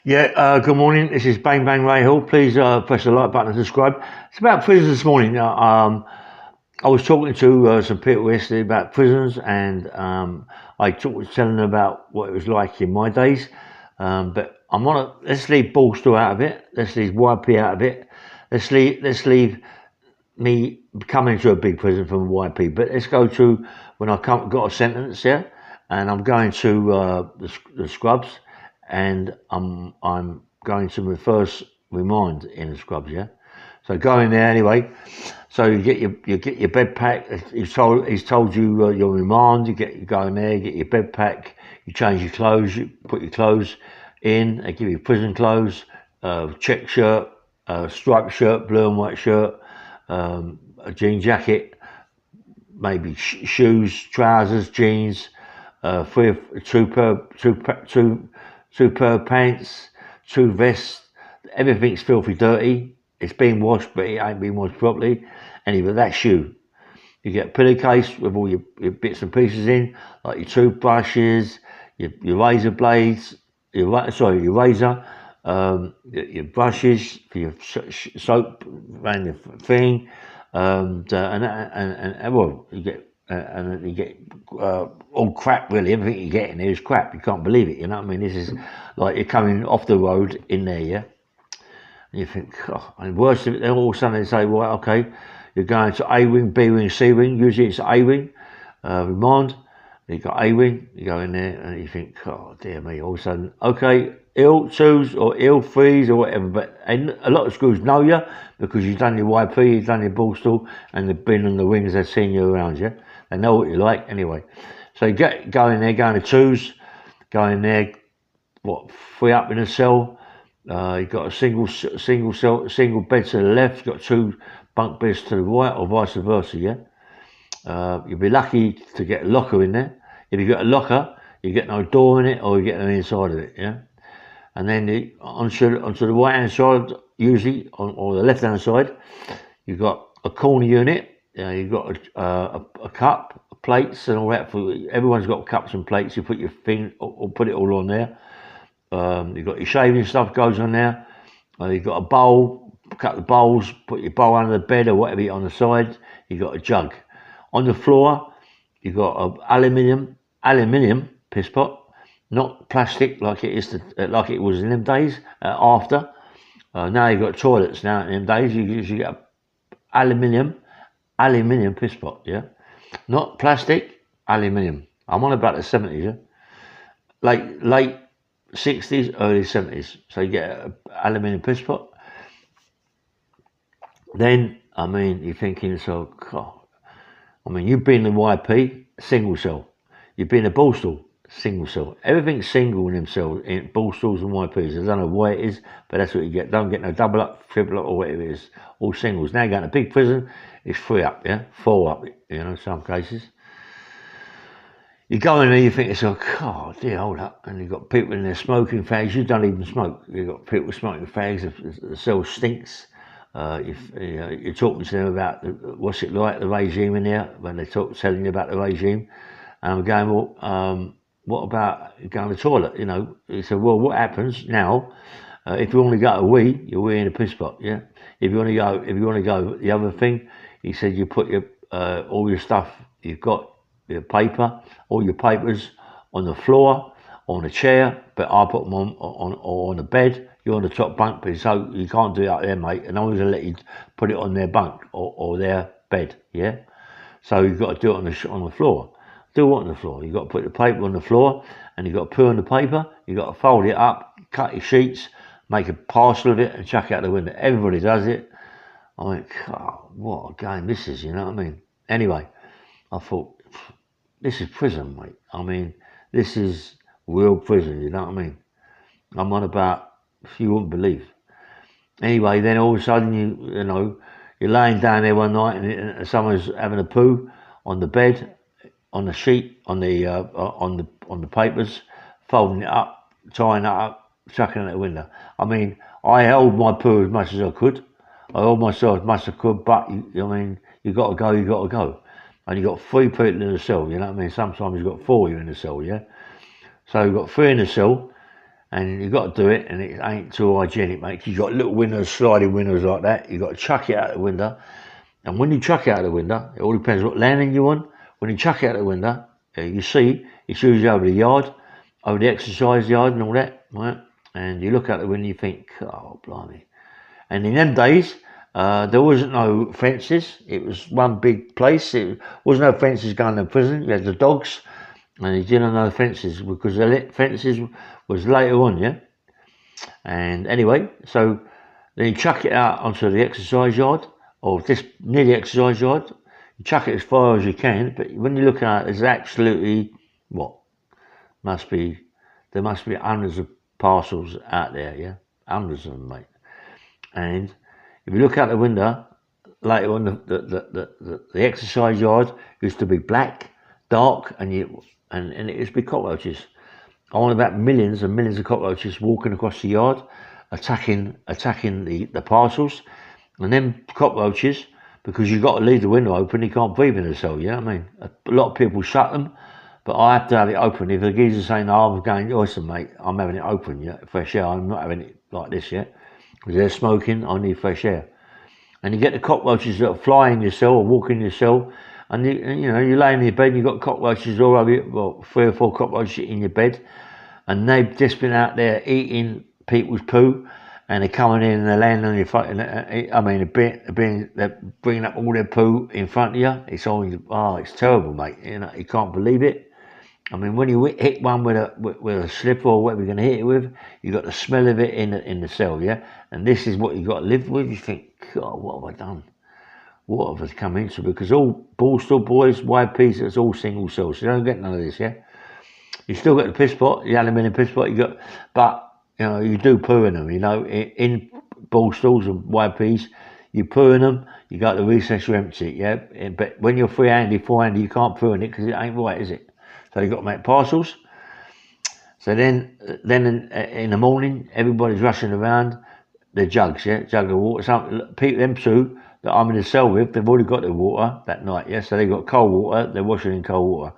Yeah, good morning. This is Bang Bang Ray Hill. Please press the like button and subscribe. It's about prisons this morning. I was talking to some people yesterday about prisons, and I talked telling them about what it was like in my days. But let's leave Ballstall out of it. Let's leave YP out of it. Let's leave me coming to a big prison from YP. But let's go to when got a sentence, yeah, and I'm going to the Scrubs, and I'm going to my first remand in the Scrubs, yeah. So go in there anyway. So you get your bed pack. He's told you your remand. You go in there, you get your bed pack. You change your clothes. You put your clothes in. They give you prison clothes, check shirt, striped shirt, blue and white shirt, a jean jacket, maybe shoes, trousers, jeans, two pair of pants, two vests. Everything's filthy dirty. It's been washed, but it ain't been washed properly. Anyway, that shoe. You get a pillowcase with all your bits and pieces in, like your toothbrushes, your razor blades, your razor, your brushes for your soap around your thing, and well, you get all crap really. Everything you get in there is crap. You can't believe it. You know what I mean? This is like you're coming off the road in there, yeah. And you think, oh, and worse of it, then all of a sudden they say, well, okay, you're going to A wing, B wing, C wing. Usually it's A wing, remand. You got A wing. You go in there and you think, oh dear me. All of a sudden, okay, ill twos or ill threes or whatever. But a lot of schools know you because you've done your YP, you've done your Ballstall, and they've been on the wings. They've seen you around. Yeah, they know what you like anyway. So you go in there, going to twos, go in there. What, three up in a cell? You've got a single bed to the left. You've got two bunk beds to the right, or vice versa. Yeah. You'll be lucky to get a locker in there. If you get a locker, you get no door in it, or you get no inside of it. Yeah. And then onto the right hand side, usually or the left hand side, you've got a corner unit. You've got a cup, plates, and all that. Everyone's got cups and plates. You put your thing or put it all on there. You've got your shaving stuff goes on there. You've got a bowl, cut the bowls, put your bowl under the bed or whatever on the side. You've got a jug. On the floor, you've got an aluminium piss pot, not plastic like like it was in them days. After now you've got toilets. Now in them days you usually get aluminium piss pot. Yeah, not plastic, aluminium. I'm on about the 70s. Yeah, late 60s, early 70s. So you get an aluminium piss pot. Then, I mean, you're thinking, so, God, I mean, you've been in YP, single cell. You've been in Ballstall, single cell. Everything's single in themselves, in Ballstalls and YPs. I don't know why it is, but that's what you get. Don't get no double up, triple up, or whatever it is. All singles. Now you go to big prison, it's three up, yeah? Four up, some cases. You go in there, you think, it's like, oh dear, hold up. And you've got people in there smoking fags. You don't even smoke. You've got people smoking fags. The cell stinks. You're talking to them about what's it like, the regime in there, when they're telling you about the regime. And I'm going, well, what about going to the toilet? He said, well, what happens now? If you want to go to wee, you wee in a piss pot, yeah? If you want to go, the other thing, he said, you put your all your stuff you've got, your paper, all your papers on the floor, on a chair, but I put them on the bed. You're on the top bunk, but so you can't do it up there, mate. And I'm going to let you put it on their bunk or their bed, yeah. So you've got to do it on the floor. Do what on the floor? You've got to put the paper on the floor, and you've got to put on the paper. You've got to fold it up, cut your sheets, make a parcel of it, and chuck it out the window. Everybody does it. I went, oh, what a game this is, you know what I mean? Anyway, I thought, this is prison, mate. I mean, this is real prison, you know what I mean? I'm on about, you wouldn't believe. Anyway, then all of a sudden, you're laying down there one night and someone's having a poo on the bed, on the sheet, on the papers, folding it up, tying it up, chucking it out the window. I mean, I held my poo as much as I could. I held myself as much as I could, but, you got to go. And you've got three people in the cell, you know what I mean? Sometimes you've got four you in the cell, yeah? So you've got three in the cell, and you got to do it, and it ain't too hygienic, mate. You got little windows, sliding windows like that. You got to chuck it out the window, and when you chuck it out the window, it all depends what landing you're on. When you chuck it out the window, you see it's usually over the yard, over the exercise yard, and all that, right? And you look out the window, you think, oh blimey. And in them days, there wasn't no fences. It was one big place. It wasn't no fences going to prison. You had the dogs, and you didn't know fences because the fences was later on, yeah. And anyway, so then you chuck it out onto the exercise yard, or just near the exercise yard. You chuck it as far as you can, but when you look at it, there's absolutely there must be hundreds of parcels out there, yeah, hundreds of them, mate. And if you look out the window, later on, the exercise yard used to be black, dark, and it used to be cockroaches. I want about millions and millions of cockroaches walking across the yard, attacking the parcels, and them cockroaches, because you've got to leave the window open, you can't breathe in the cell. You know what I mean? A lot of people shut them, but I have to have it open. If the geezer's saying, "Oh, I'm going," listen, mate, I'm having it open. Yeah, fresh air. I'm not having it like this. Yeah, because they're smoking. I need fresh air. And you get the cockroaches that fly in your cell or walk in your cell, and you lay in your bed and you've got cockroaches all over you, well, 3 or 4 cockroaches in your bed, and they've just been out there eating people's poo, and they're coming in and they're landing on your foot. I mean, they're bringing up all their poo in front of you. It's terrible, mate. You can't believe it. I mean, when you hit one with a slipper or whatever you're going to hit it with, you got the smell of it in the cell, yeah. And this is what you got to live with. You think, God, what have I done? What have I come into? Because all Borstal boys, YPs, it's all single cells. So you don't get none of this, yeah. You still got the piss pot, the aluminium piss pot. But you do poo in them. In Borstals and YPs, you poo in them. You go to the recess, you empty it, yeah. But when you're free-handed, four-handed, you can't poo in it because it ain't right, is it? So you've got to make parcels. So then in the morning, everybody's rushing around the jugs, yeah, jug of water. Them two that I'm in the cell with, they've already got their water that night, yeah. So they've got cold water. They're washing in cold water.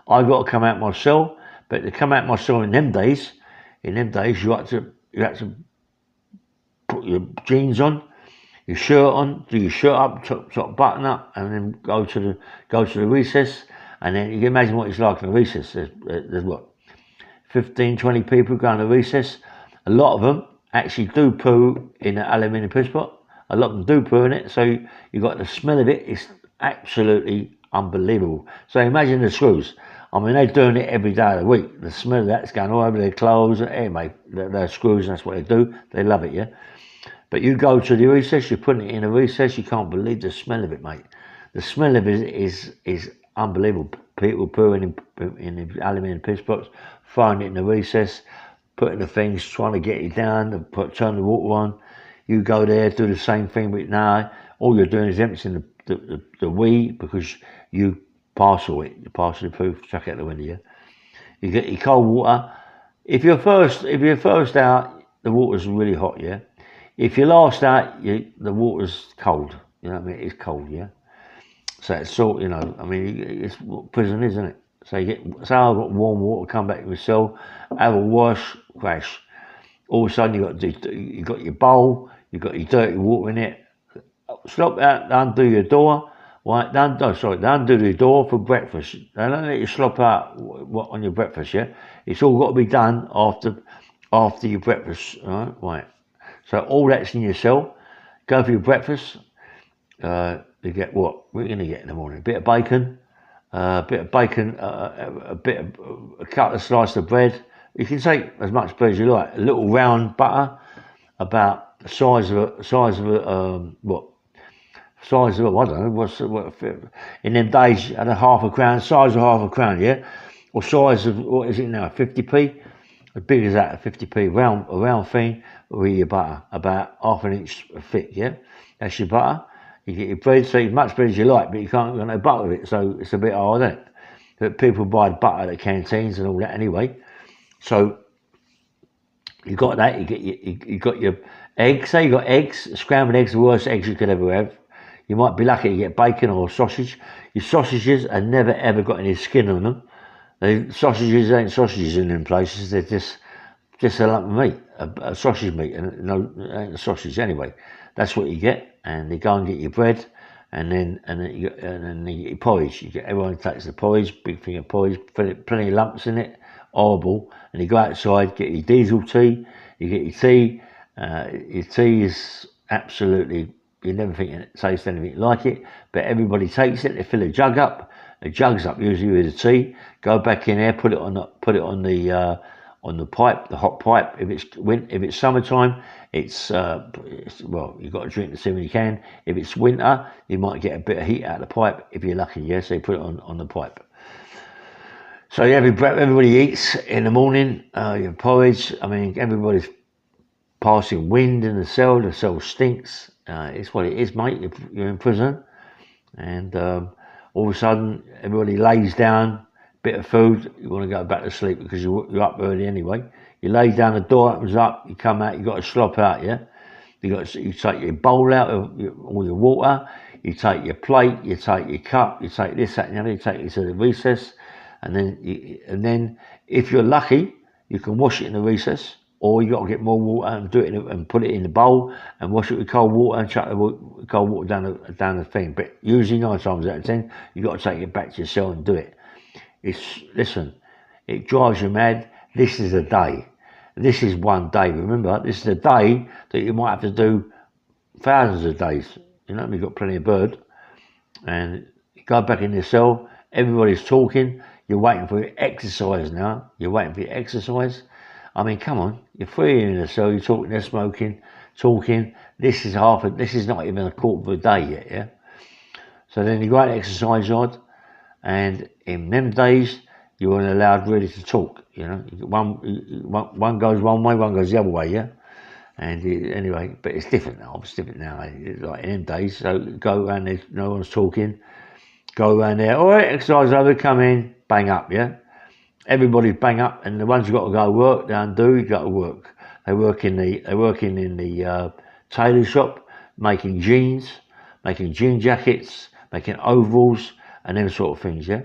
I've got to come out my cell, but to come out my cell in them days, you had to put your jeans on, your shirt on, do your shirt up, top button up, and then go to the recess. And then you can imagine what it's like in a recess. There's what, 15, 20 people going to recess. A lot of them actually do poo in an aluminium piss pot. A lot of them do poo in it. So you got the smell of it. It's absolutely unbelievable. So imagine the screws. I mean, they're doing it every day of the week. The smell of that's going all over their clothes. Anyway, they're screws, and that's what they do. They love it, yeah. But you go to the recess, you're putting it in a recess, you can't believe the smell of it, mate. The smell of it is unbelievable. People pooing in the aluminium piss pots, throwing it in the recess, putting the things, trying to get it down, turn the water on. You go there, do the same thing, but now all you're doing is emptying the wee, because you parcel it. You parcel the poo, chuck it out the window, yeah. You get your cold water. If you're first out, the water's really hot, yeah. If you're last out, the water's cold. You know what I mean? It's cold, yeah. So it's salt, I mean, it's what prison is, isn't it? So I've got warm water, come back to my cell, have a wash, crash. All of a sudden you got your bowl, you got your dirty water in it. Stop out, undo your door, right? Undo the door for breakfast. They don't let you slop out on your breakfast, yeah. It's all got to be done after your breakfast, right? So all that's in your cell. Go for your breakfast. You get what? What are you going to get in the morning? A bit of bacon, a couple of slices of bread. You can take as much bread as you like. A little round butter, about the size of I don't know. In them days, you had size of half a crown, yeah, or size of, what is it now? 50p, as big as that, 50p, a round thing with your butter, about half an inch thick, yeah. That's your butter. You get your bread, so as much bread as you like, but you can't get no butter with it, so it's a bit hard, isn't it? But people buy butter at the canteens and all that anyway. So you got that. You got your eggs. Say you got eggs, scrambled eggs, the worst eggs you could ever have. You might be lucky to get bacon or sausage. Your sausages have never ever got any skin on them. The sausages ain't sausages in them places. They're just just a lump of meat, a sausage meat, and no, it ain't a sausage anyway. That's what you get, and you go and get your bread, and then you get your porridge. Everyone takes the porridge, big thing of porridge, plenty of lumps in it, horrible. And you go outside, get your diesel tea, you get your tea. Your tea is absolutely, you never think it tastes anything like it, but everybody takes it. They fill a jug up. The jug's up usually with the tea. Go back in there, put it on the pipe, the hot pipe. If it's summertime, it's well, you've got to drink the tea when you can. If it's winter, you might get a bit of heat out of the pipe if you're lucky. Yeah, so you put it on the pipe. So everybody eats in the morning. Your porridge. I mean, everybody's passing wind in the cell. The cell stinks. It's what it is, mate. You're in prison, and all of a sudden, everybody lays down. Bit of food. You want to go back to sleep because you're up early anyway. You lay down, the door opens up. You come out. You got to slop out. Yeah. You take your bowl out of all your water. You take your plate. You take your cup. You take this, that, and the other. You take it to the recess. And then, if you're lucky, you can wash it in the recess, or you got to get more water and do it and put it in the bowl and wash it with cold water and chuck the cold water down the thing. But usually 9 times out of 10, you got to take it back to your cell and do it. Listen, it drives you mad. This is a day. This is one day. Remember, this is a day that you might have to do thousands of days. You know, you've got plenty of bird, and you go back in the cell. Everybody's talking. You're waiting for your exercise now. You're waiting for your exercise. I mean, come on. You're free in the cell. You're talking. They're smoking, talking. This is not even a quarter of a day yet. Yeah. So then you go out to exercise yard, and in them days you weren't allowed really to talk. You know, one goes one way, one goes the other way. Yeah. And anyway, but it's different now. It's different now. It's like in them days. So go around there. No one's talking. Go around there. All right, exercise over. Come in. Bang up, yeah. Everybody's bang up, and the ones who got to go work, you got to work. They're working in the tailor shop, making jeans, making jean jackets, making overalls, and them sort of things, yeah.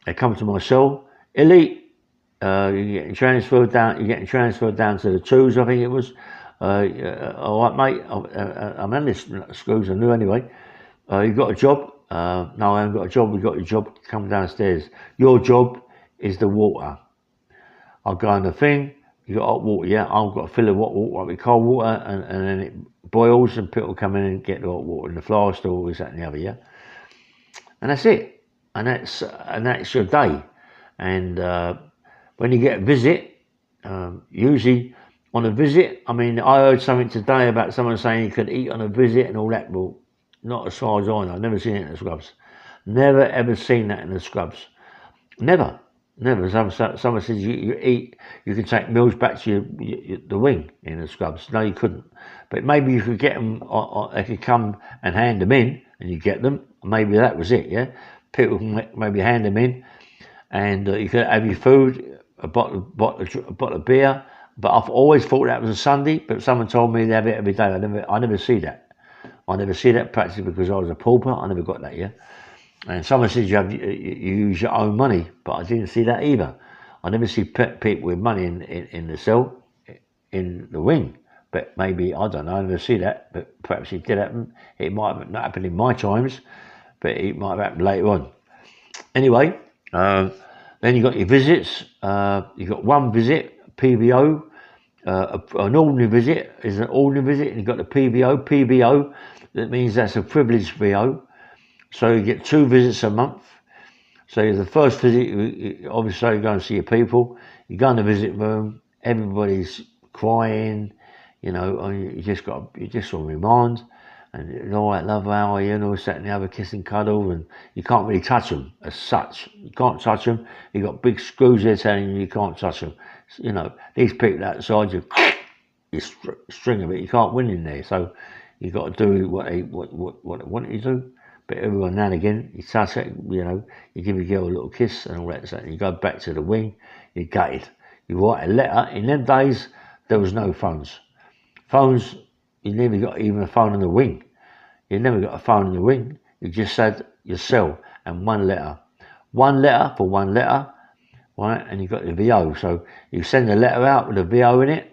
They come to my cell. Elite, you're getting transferred down to the 2s, I think it was. All right, mate. I'm in this schools, I knew anyway. You got a job? No, I haven't got a job. We got your job. Come downstairs. Your job is the water. I'll go in the thing. You got hot water, yeah? I've got to fill the hot water up with cold water, and then it boils, and people come in and get the hot water in the flower store, this, that, and the other, yeah? And that's it. And that's your day. And when you get a visit, usually on a visit, I mean, I heard something today about someone saying you could eat on a visit and all that. Well, not as far as I know. I've never seen it in the scrubs. Never ever seen that in the scrubs. Never. Someone says you can take meals back to the wing in the scrubs. No, you couldn't. But maybe you could get them. They could come and hand them in, and you get them. Maybe that was it. Yeah, people can maybe hand them in, and you could have your food, a bottle of beer. But I've always thought that was a Sunday. But someone told me they have it every day. I never see that. I never see that practically because I was a pauper. I never got that, yeah. And someone says you use your own money, but I didn't see that either. I never see people with money in the cell, in the wing. But maybe, I don't know, I never see that. But perhaps it did happen. It might have not happened in my times, but it might have happened later on. Anyway, then you got your visits. You got one visit, PVO. An ordinary visit is an ordinary visit, and you've got the PVO. PVO, that means that's a privileged VO. So you get 2 visits a month. So the first visit, obviously you go and see your people. You go in the visit room, everybody's crying, you know, you just on remand. And all right, love, how are you? And all that and the other, kiss and cuddle, and you can't really touch them as such. You can't touch them. You've got big screws there telling you can't touch them. You know, these people outside you string of it. You can't win in there, so you got to do what they want you to do. But every now and again, you touch it. You know, you give your girl a little kiss and all that. So you go back to the wing. You're gutted. You write a letter. In them days, there was no phones. Phones. You never got even a phone in the wing. You never got a phone in the wing. You just had your cell and one letter. One letter for one letter. right? And you've got the VO. So you send a letter out with a VO in it,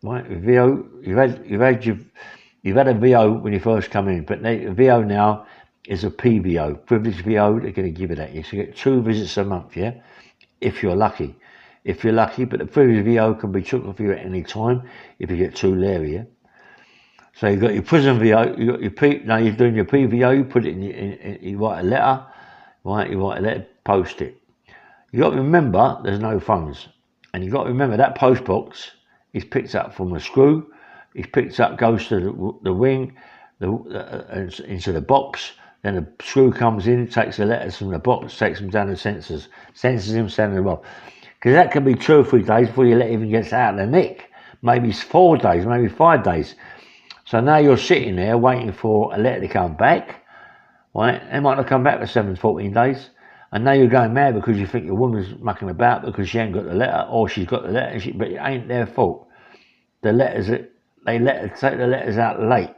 right? VO, you've had a VO when you first come in, but the VO now is a PVO, privileged VO. They're going to give it at you. So you get 2 visits a month, yeah, if you're lucky. If you're lucky, but the privileged VO can be took off you at any time if you get too leery, yeah? So you've got your prison VO, you got your now you're doing your PVO, you put it in, you write a letter, right? You write a letter, post it. You got to remember there's no phones, and you got to remember that post box is picked up from a screw. It's picked up, goes to the wing, into the box. Then the screw comes in, takes the letters from the box, takes them down to sensors them, sending them off. Because that can be 2 or 3 days before your letter even gets out of the nick. Maybe it's 4 days, maybe 5 days. So now you're sitting there waiting for a letter to come back, right? It might not come back for 7 to 14 days. And now you're going mad because you think your woman's mucking about because she ain't got the letter, or she's got the letter, but it ain't their fault. The letters, take the letters out late.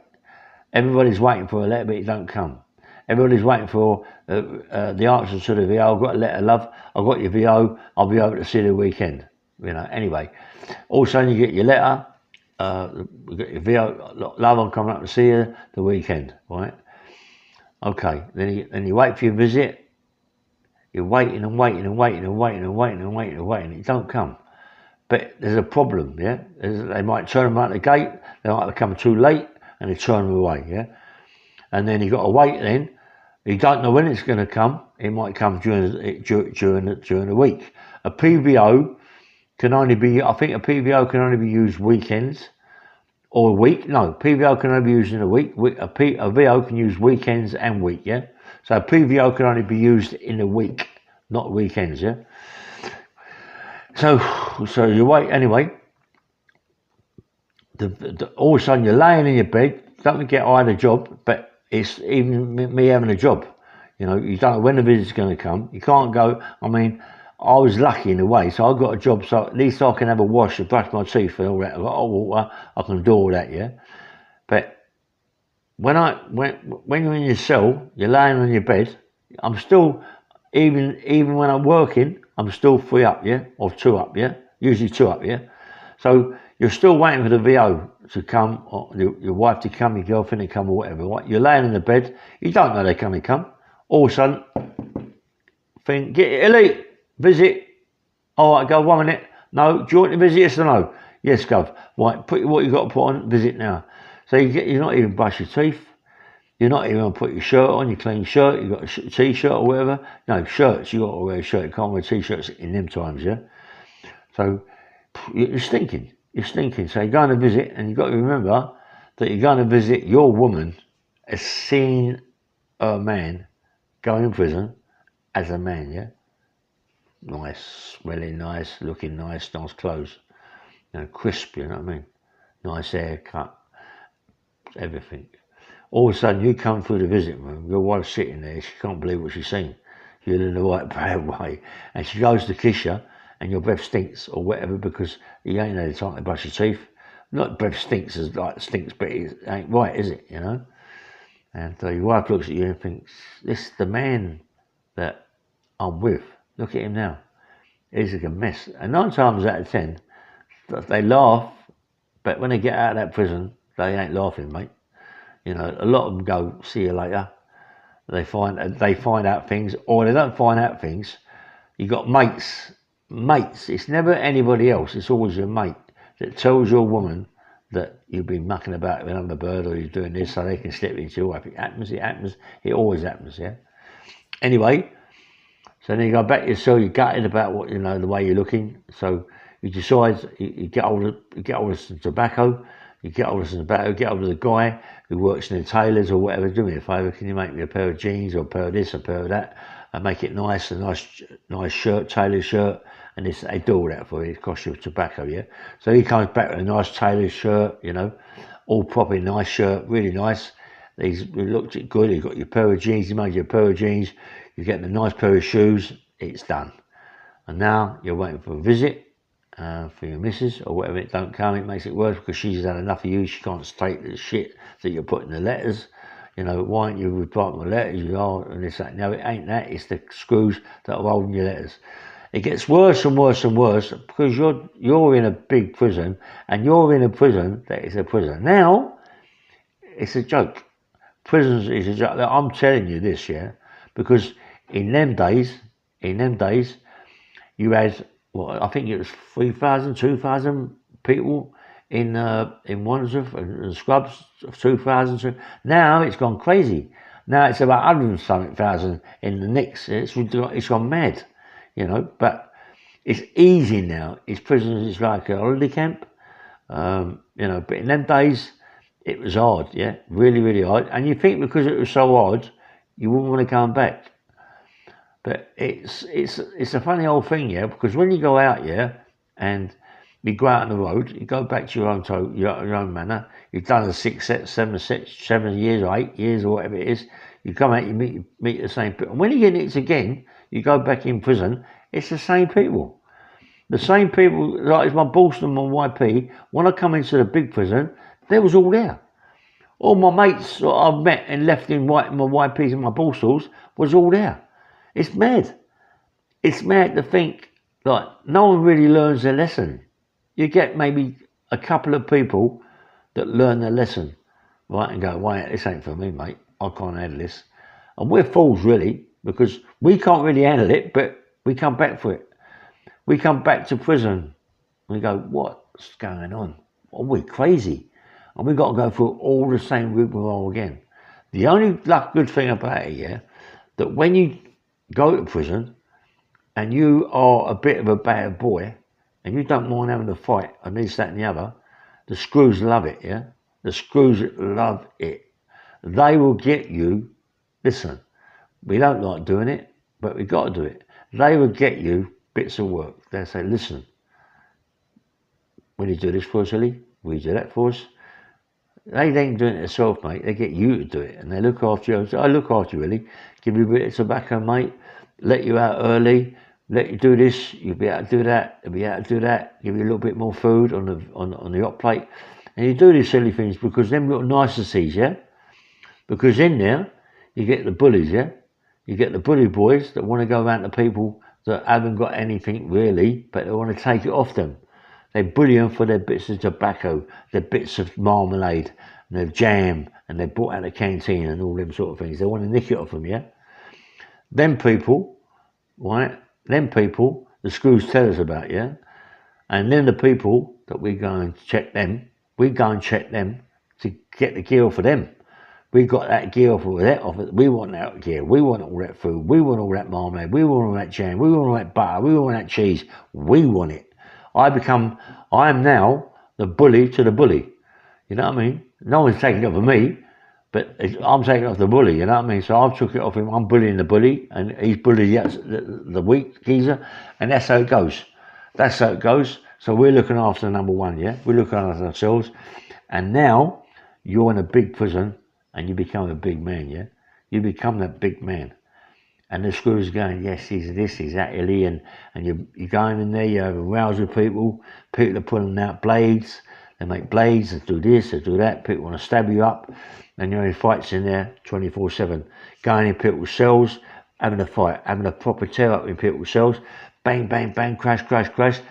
Everybody's waiting for a letter, but it don't come. Everybody's waiting for the answer to the VO. I've got a letter, love. I've got your VO. I'll be able to see you the weekend. You know. Anyway, all of a sudden you get your letter. You get your VO. Love, I'm coming up to see you the weekend. Right? Okay. Then you wait for your visit. You're waiting and waiting and waiting and waiting and waiting and waiting and waiting. It don't come. But there's a problem. Yeah. They might turn them out the gate. They might come too late and they turn them away. Yeah. And then you got to wait. Then you don't know when it's going to come. It might come during the week. A PVO can only be. I think a PVO can only be used weekends or a week. No, PVO can only be used in a week. A VO can use weekends and week. Yeah. So a PVO can only be used in a week, not weekends. Yeah. So you wait anyway. All of a sudden you're laying in your bed. Don't get I had a job, but it's even me having a job. You know, you don't know when the visit's going to come. You can't go. I mean, I was lucky in a way, so I got a job, so at least I can have a wash and brush my teeth and all that. I've got hot water, I can do all that, yeah. But when you're in your cell, you're laying on your bed. I'm still, even when I'm working, I'm still 3 up, yeah, or 2 up, yeah. Usually 2 up, yeah. So you're still waiting for the VO to come, or your wife to come, your girlfriend to come, or whatever. Right? You're laying in the bed. You don't know they're going to come. All of a sudden, think, get elite, visit. All right, go 1 minute. No, do you want to visit? Yes or no? Yes, Gov. Right, put what you got to put on. Visit now. So you're not even brush your teeth. You're not even going to put your shirt on, your clean shirt. You got a t-shirt or whatever. No, shirts. You got to wear a shirt. You can't wear t-shirts in them times, yeah. So you're stinking. You're stinking. So you're going to visit, and you've got to remember that you're going to visit your woman has seen a man go in prison as a man, yeah? Nice, smelling nice, looking nice clothes. You know, crisp, you know what I mean? Nice haircut, everything. All of a sudden you come through the visit room, your wife's sitting there, she can't believe what she's seen. You're in the right bad way. And she goes to kiss you, and your breath stinks or whatever because you ain't had time to brush your teeth. Not breath stinks as like stinks, but it ain't right, is it? You know. And your wife looks at you and thinks, "This is the man that I'm with. Look at him now. He's like a mess." And 9 times out of 10, they laugh, but when they get out of that prison, they ain't laughing, mate. You know, a lot of them go, "See you later." They find out things, or they don't find out things. You got mates. It's never anybody else. It's always your mate that tells your woman that you've been mucking about with another bird or you're doing this so they can slip into your wife. It happens. It always happens, yeah. Anyway, so then you go back to your cell, you're gutted about what, you know, the way you're looking. So you decide, you get hold of some tobacco, get hold of the guy who works in the tailors or whatever. Do me a favour, can you make me a pair of jeans or a pair of this, a pair of that, and make it nice, a nice shirt, tailor shirt, and they do all that for you. It costs you tobacco, yeah. So he comes back with a nice tailor shirt, you know, all proper nice shirt, really nice. He looked it good. He got your pair of jeans. He made you a pair of jeans. You're getting a nice pair of shoes. It's done. And now you're waiting for a visit for your missus or whatever. It don't come. It makes it worse because she's had enough of you. She can't take the shit that you're putting in the letters. You know, why aren't you replying to the letters? You are, and this, that. No, it ain't that. It's the screws that are holding your letters. It gets worse and worse and worse because you're in a big prison, and you're in a prison that is a prison. Now, it's a joke. Prisons is a joke. I'm telling you this, yeah, because in them days, you had, well, I think it was 3,000, 2,000 people in Wandsworth and Scrubs, 2,000. Now it's gone crazy. Now it's about 100,000 in the Knicks. It's gone mad, you know. But it's easy now. It's prisons. It's like a holiday camp, you know. But in them days, it was hard, yeah, really, really hard. And you think because it was so hard, you wouldn't want to come back. But it's a funny old thing, yeah, because when you go out, yeah, and you go out on the road, you go back to your own manor. You've done a 7 years or 8 years or whatever it is. You come out, you meet the same people. And when you get it again, you go back in prison. It's the same people. The same people, like my Boston, my YP. When I come into the big prison, they was all there. All my mates that I've met and left in my YPs and my Borstals was all there. It's mad. It's mad to think, like, no one really learns their lesson. You get maybe a couple of people that learn their lesson, right, and go, wait, this ain't for me, mate. I can't handle this. And we're fools, really, because we can't really handle it, but we come back for it. We come back to prison. We go, what's going on? Are we crazy? And we've got to go through all the same rigmarole again. The only good thing about it, yeah, that when you go to prison and you are a bit of a bad boy and you don't mind having a fight and this, that and the other, the screws love it, yeah? The screws love it. They will get you, listen, we don't like doing it, but we've got to do it. They will get you bits of work. They'll say, listen, will you do this for us, Ellie? Will you do that for us? They ain't doing it themselves, mate. They get you to do it, and they look after you. I look after you, really. Give you a bit of tobacco, mate. Let you out early. Let you do this. You'll be able to do that. You'll be able to do that. Give you a little bit more food on the hot plate, and you do these silly things because them little niceties, yeah. Because in there, you get the bullies, yeah. You get the bully boys that want to go around to people that haven't got anything really, but they want to take it off them. They bully them for their bits of tobacco, their bits of marmalade, and their jam, and they bought out the canteen and all them sort of things. They want to nick it off them, yeah? Them people, right? Them people, the screws tell us about, yeah? And then the people that we go and check them to get the gear off of them. We got that gear off of that. We want that gear. We want all that food. We want all that marmalade. We want all that jam. We want all that butter. We want that cheese. We want it. I am now the bully to the bully. You know what I mean? No one's taking it off of me, but I'm taking it off the bully, you know what I mean? So I've took it off him, I'm bullying the bully, and he's bullying the weak geezer, and that's how it goes. That's how it goes. So we're looking after number one, yeah? We're looking after ourselves, and now you're in a big prison, and you become a big man, yeah? You become that big man. And the screws going, yes, he's this, he's that, Illy, and you're going in there, you have a rouse with people are pulling out blades, they make blades, they do this, they do that, people want to stab you up, and you're in fights in there 24/7, going in people's cells, having a fight, having a proper tear up in people's cells, bang, bang, bang, crash, crash, crash,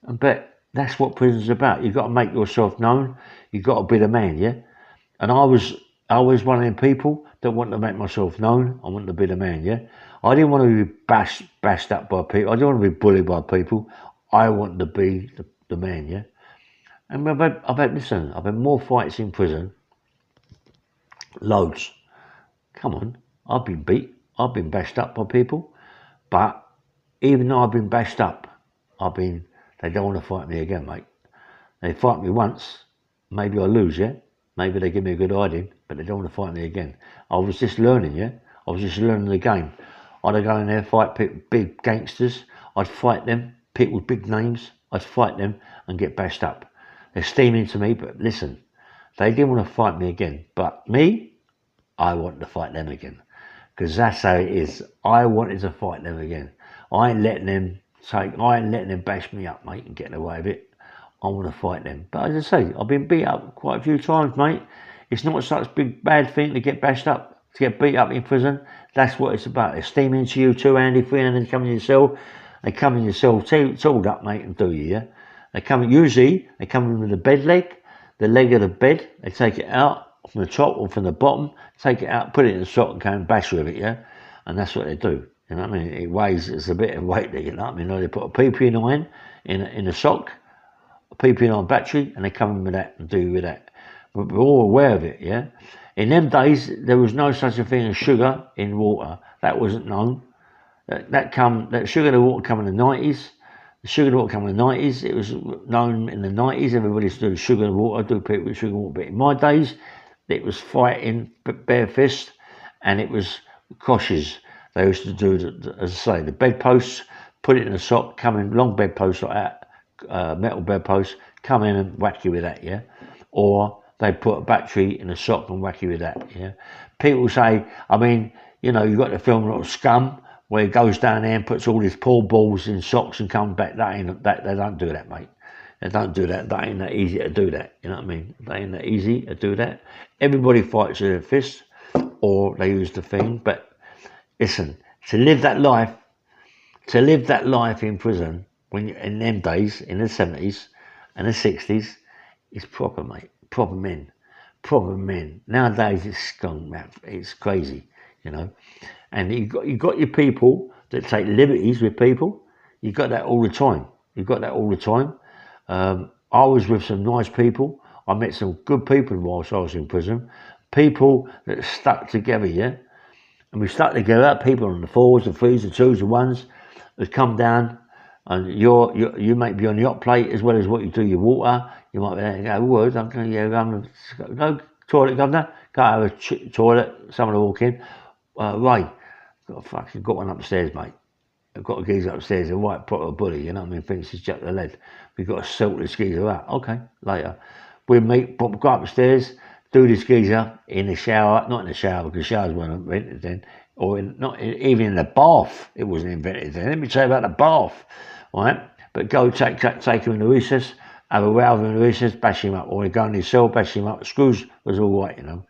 but that's what prison's about. You've got to make yourself known, you've got to be the man, yeah? And I was one of them people that wanted to make myself known. I wanted to be the man, yeah? I didn't want to be bashed up by people. I didn't want to be bullied by people. I wanted to be the man, yeah? And I've had more fights in prison. Loads. Come on. I've been beat. I've been bashed up by people. But even though I've been bashed up, they don't want to fight me again, mate. They fight me once. Maybe I lose, yeah? Maybe they give me a good hiding, but they don't want to fight me again. I was just learning, yeah? I was just learning the game. I'd go in there, fight big gangsters. I'd fight them, people with big names. I'd fight them and get bashed up. They're steaming to me, but listen, they didn't want to fight me again. But me, I wanted to fight them again. Because that's how it is. I wanted to fight them again. I ain't letting them bash me up, mate, and get away with it. I want to fight them. But as I say, I've been beat up quite a few times, mate. It's not such a bad thing to get bashed up, to get beat up in prison. That's what it's about. They're steaming to you, two-handed, three-handed, coming in your cell. They come in yourself, tooled up, mate, and do you, yeah? They come in, usually, they come in with the leg of the bed, they take it out from the top or from the bottom, take it out, put it in the sock and go and bash with it, yeah? And that's what they do, you know what I mean? It weighs, it's a bit of weight there, you know what I mean? They put a PP9 in a sock, a PP9 battery, and they come in with that and do with that. We're all aware of it, yeah? In them days, there was no such a thing as sugar in water. That wasn't known. That sugar in the water come in the 90s. The sugar in the water come in the 90s. It was known in the 90s. Everybody used to do sugar in the water, do people with sugar in water. But in my days, it was fighting bare fist, and it was crosses. They used to do, as I say, the bedposts, put it in a sock, come in, long bedposts like that, metal bedposts, come in and whack you with that, yeah? Or they put a battery in a sock and whack you with that, yeah? People say, I mean, you know, you've got the film Little Scum, where he goes down there and puts all his pool balls in socks and comes back. They don't do that, mate. They don't do that. That ain't that easy to do that. You know what I mean? They ain't that easy to do that. Everybody fights with their fists, or they use the thing. But listen, to live that life in prison in them days, in the 70s and the 60s, is proper, mate. Proper men. Nowadays it's gone, man. It's crazy, you know. And you got your people that take liberties with people. You got that all the time. I was with some nice people. I met some good people whilst I was in prison. People that stuck together, yeah. And we stuck together. People on the 4s, the 3s, the 2s, the 1s that come down, and you might be on the hot plate as well as what you do your water. You might be there and go, "Word, I'm going to go toilet, governor. Go have a toilet." Someone will walk in. Ray, got one upstairs, mate. I've got a geezer upstairs, a white proper bully, you know what I mean? Thinks he's Jack the Lead. We've got to sort this geezer out. Okay, later. We'll go upstairs, do this geezer in the shower, not in the shower because showers weren't invented then, or even in the bath, it wasn't invented then. Let me tell you about the bath, right? But go take him in the recess, have a row with him in the recess, bash him up, or go in his cell, bash him up. Screws was all right, you know.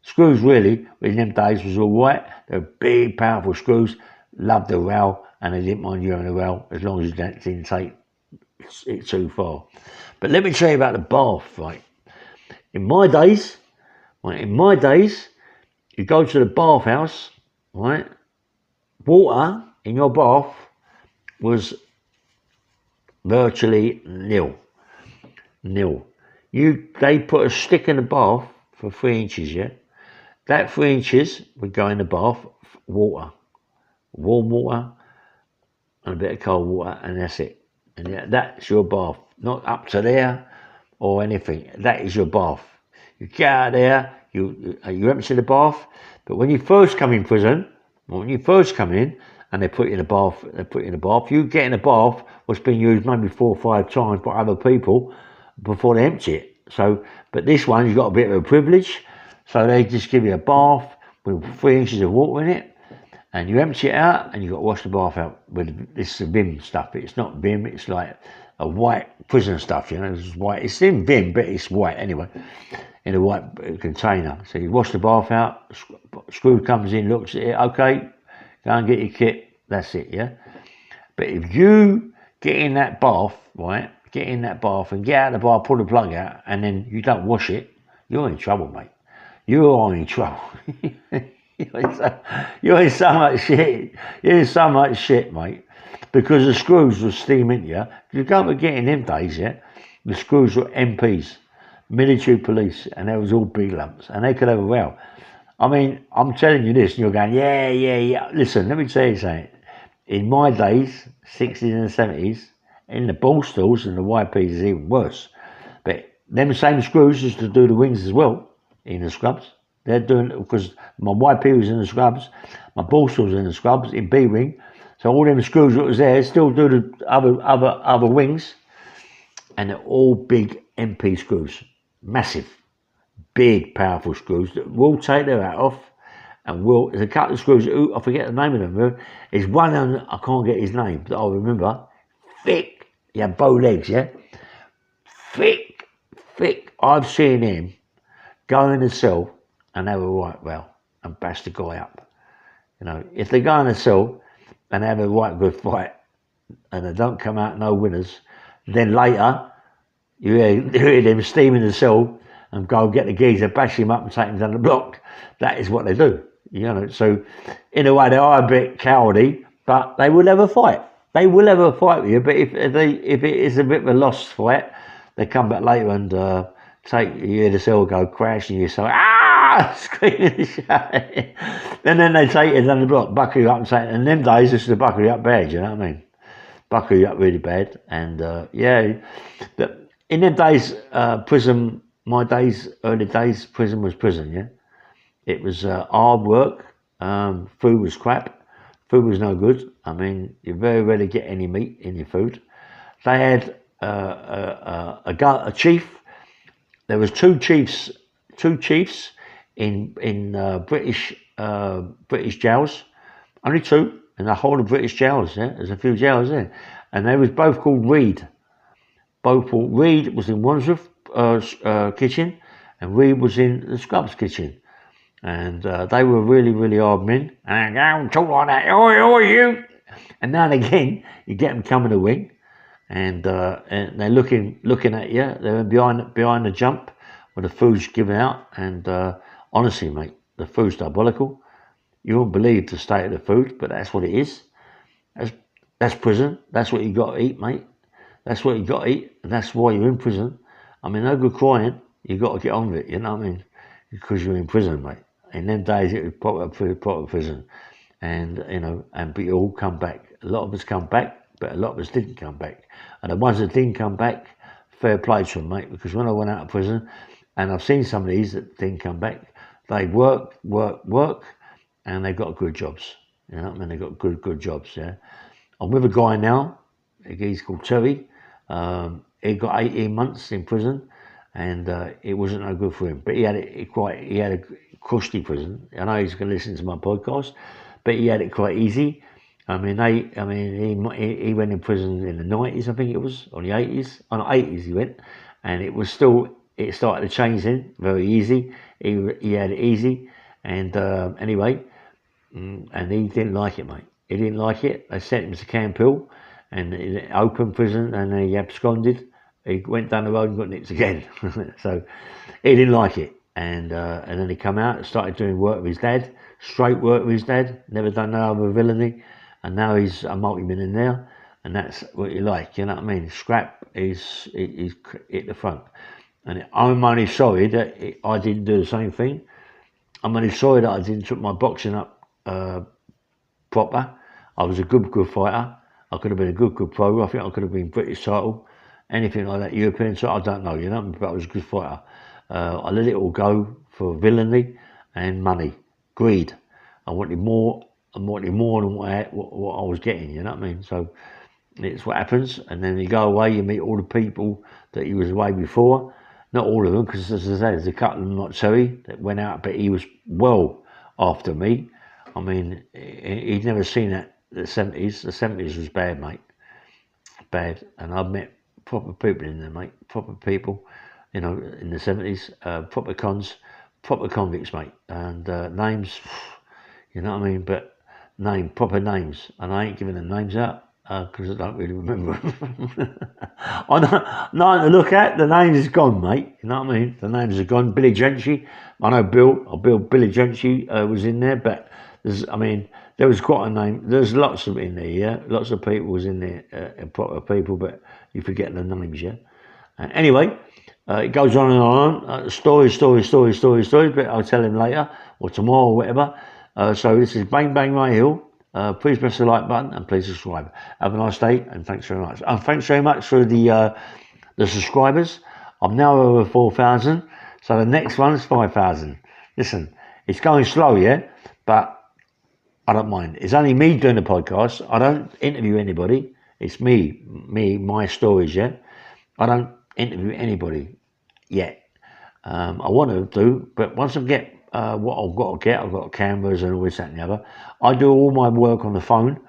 Screws really, in them days, was all right. They were big, powerful screws. Loved the row, and they didn't mind you having a row as long as you didn't take it too far. But let me tell you about the bath, right? In my days, you go to the bathhouse, right? Water in your bath was virtually nil. They put a stick in the bath for 3 inches, yeah? That 3 inches would go in the bath, water, warm water, and a bit of cold water, and that's it. And that's your bath, not up to there or anything. That is your bath. You get out there, you empty the bath, but when you first come in prison, and they put you in the bath, you get in the bath what's been used maybe 4 or 5 times by other people before they empty it. So, but this one, you've got a bit of a privilege. So they just give you a bath with 3 inches of water in it, and you empty it out, and you've got to wash the bath out with this Vim stuff. It's not Vim, it's like a white prison stuff, you know, it's white. It's in Vim, but it's white anyway, in a white container. So you wash the bath out, Screw comes in, looks at it, okay, go and get your kit, that's it, yeah? But if you get in that bath, right, and get out of the bath, pull the plug out, and then you don't wash it, you're in trouble, mate. You are in trouble. You're in so much shit. You're in so much shit, mate. Because the screws were steaming you. You go and get in them days, yeah? The screws were MPs, military police, and they was all big lumps. And they could have a row. I mean, I'm telling you this, and you're going, yeah. Listen, let me tell you something. In my days, 60s and 70s, in the ball stalls and the YPs is even worse. But them same screws used to do the wings as well. In the scrubs, they're doing it because my YP was in the scrubs, my Borstal was in the scrubs in B wing, so all them screws that was there still do the other wings, and they're all big MP screws, massive, big, powerful screws that will take their hat off, and there's a couple of screws. I forget the name of them. There's one of them, I can't get his name, but I remember. Thick, yeah, bow legs, yeah, thick. I've seen him go in the cell and have a right row and bash the guy up. You know, if they go in the cell and have a right good fight, and they don't come out no winners, then later you hear them steaming the cell and go get the geezer, bash him up and take him down the block. That is what they do, you know. So in a way they are a bit cowardly, but they will have a fight. They will have a fight with you, but if it is a bit of a lost fight, they come back later and you hear the cell go crash and you say, screaming and shouting. And then they take you down the block, buckle you up and say, and them days this is to buckle you up bad, you know what I mean? Buckle you up really bad. And but in them days, prison, my days, early days, prison was prison, yeah? It was hard work, food was crap, food was no good. I mean, you very rarely get any meat in your food. They had a chief. There was two chiefs in British jails. Only two in the whole of British jails. Yeah, there's a few jails there, and they was both called Reed. Reed was in Wandsworth kitchen, and Reed was in the Scrubs kitchen. And they were really, really hard men. And I don't talk like that. Oh, you. And now and again, you get them coming to wing, and they're looking at you. They're behind the jump where the food's given out. And honestly, mate, the food's diabolical. You won't believe the state of the food, but that's what it is. That's prison. That's what you got to eat, mate. That's what you got to eat. And that's why you're in prison. I mean, no good crying. You got to get on with it. You know what I mean? Because you're in prison, mate. In them days, it was proper prison, and you know, but you all come back. A lot of us come back, but a lot of us didn't come back. And the ones that didn't come back, fair play to them, mate. Because when I went out of prison, and I've seen some of these that didn't come back, they work, and they got good jobs. You know what I mean? They got good jobs. Yeah. I'm with a guy now. He's called Terry. He got 18 months in prison, and it wasn't no good for him. But he had a crusty prison. I know he's going to listen to my podcast, but he had it quite easy. I mean, he went in prison in the 90s, I think it was, or the 80s. On the 80s he went, and it started to change then, very easy. He had it easy, and anyway, and he didn't like it, mate. He didn't like it. They sent him to Camp Hill, and open prison, and he absconded. He went down the road and got nicked again. So he didn't like it. And then he come out and started doing work with his dad, straight work with his dad, never done no other villainy, and now he's a multi-millionaire, and that's what you like, you know what I mean? Scrap he's hit the front. And I'm only sorry that I didn't do the same thing. I'm only sorry that I didn't took my boxing up proper. I was a good fighter. I could have been a good pro. I think I could have been British title, anything like that, European title, I don't know, you know, but I was a good fighter. I let it all go for villainy and money, greed. I wanted more than what I was getting, you know what I mean? So it's what happens, and then you go away, you meet all the people that you was away before. Not all of them, because as I say, there's a couple of them like Terry that went out, but he was well after me. I mean, he'd never seen that. The 70s was bad, mate. Bad. And I've met proper people in there, mate. Proper people, you know, in the 70s. Proper convicts, mate. And names, you know what I mean? But proper names. And I ain't giving them names out because I don't really remember them. I know to look at, the names is gone, mate. You know what I mean? The names are gone. Billy Gentry. I know Billy Gentry was in there, but there was quite a name. There's lots of in there, yeah. Lots of people was in there, proper people, but you forget the names, yeah. Anyway, it goes on and on. Stories, but I'll tell him later or tomorrow or whatever. So this is Bang Bang Ray Hill. Please press the like button and please subscribe. Have a nice day and thanks very much. Thanks very much for the subscribers. I'm now over 4,000, so the next one's 5,000. Listen, it's going slow, yeah, but I don't mind. It's only me doing the podcast. I don't interview anybody. It's my stories, yeah. I don't interview anybody yet. I want to do, but once I get what I've got cameras and all this, that and the other. I do all my work on the phone,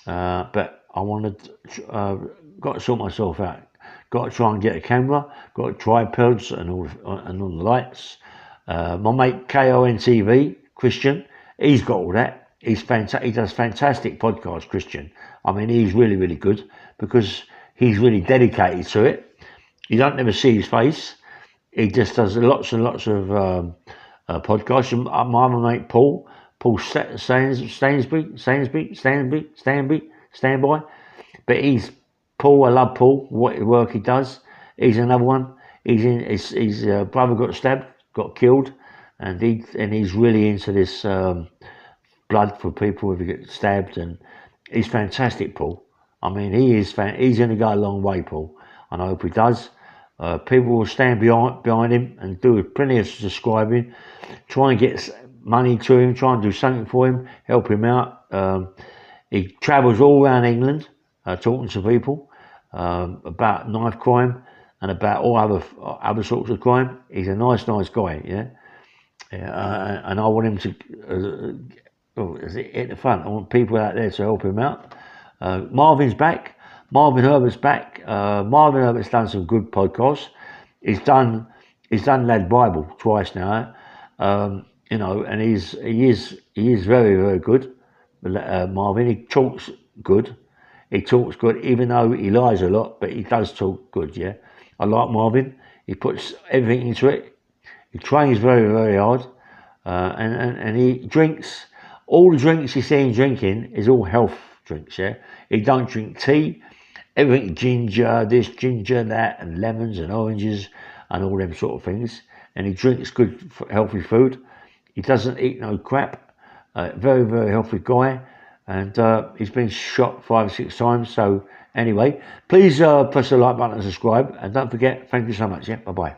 but I want to, got to sort myself out. Got to try and get a camera, got tripods and all the lights. My mate KONTV, Christian, he's got all that. He does fantastic podcasts, Christian. I mean, he's really, really good because he's really dedicated to it. You don't never see his face. He just does lots and lots of podcasts. My other mate Paul Stanby. But he's Paul. I love Paul. What work he does. He's another one. His brother got stabbed, got killed, and he's really into this blood for people if you get stabbed, and he's fantastic, Paul. I mean, he's going to go a long way, Paul, and I hope he does. People will stand behind him and do plenty of subscribing, try and get money to him, try and do something for him, help him out. He travels all around England talking to people about knife crime and about all other sorts of crime. He's a nice guy, yeah. And I want him to hit the front. I want people out there to help him out. Marvin's back. Marvin Herbert's back. Marvin Herbert's done some good podcasts. He's done Lad Bible twice now. You know, and he is very, very good. Marvin, he talks good. He talks good, even though he lies a lot, but he does talk good. Yeah, I like Marvin. He puts everything into it. He trains very, very hard, and he drinks. All the drinks you see him drinking is all health drinks. Yeah, he don't drink tea. Everything ginger, this, ginger, that, and lemons and oranges and all them sort of things. And he drinks good, healthy food. He doesn't eat no crap. Very, very healthy guy. And he's been shot 5 or 6 times. So anyway, please press the like button and subscribe. And don't forget, thank you so much. Yeah, bye-bye.